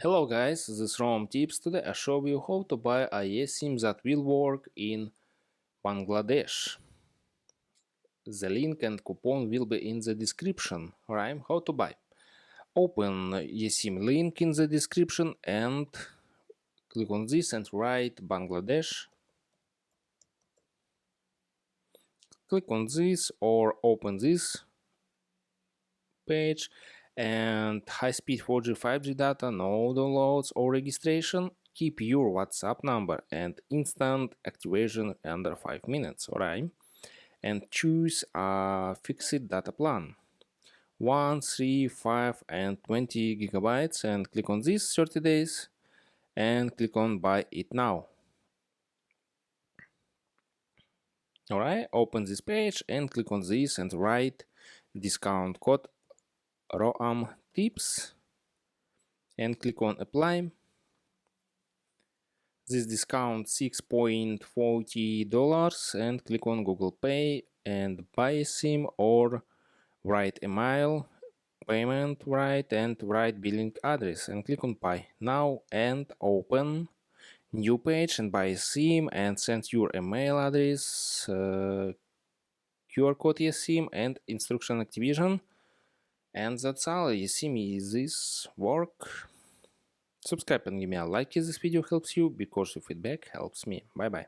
Hello guys, this is Rom Tips. Today I show you how to buy a eSIM that will work in Bangladesh. The link and coupon will be in the description. Right? How to buy? Open eSIM link in the description and click on this and write Bangladesh. Click on this or open this page and high-speed 4G 5G data, no downloads or registration. Keep your WhatsApp number and instant activation under 5 minutes, alright? And choose a fixed data plan 1, 3, 5 and 20 gigabytes and click on this 30 days and click on buy it now. Alright, open this page and click on this and write discount code ROAM tips and click on apply. This discount $6.40 and click on Google Pay and buy a SIM or write email payment right and write billing address and click on buy now and open new page and buy a SIM and send your email address, QR code eSIM and instruction activation, and that's all. eSIM is this work. Subscribe and give me a like if this video helps you, because your feedback helps me. Bye bye.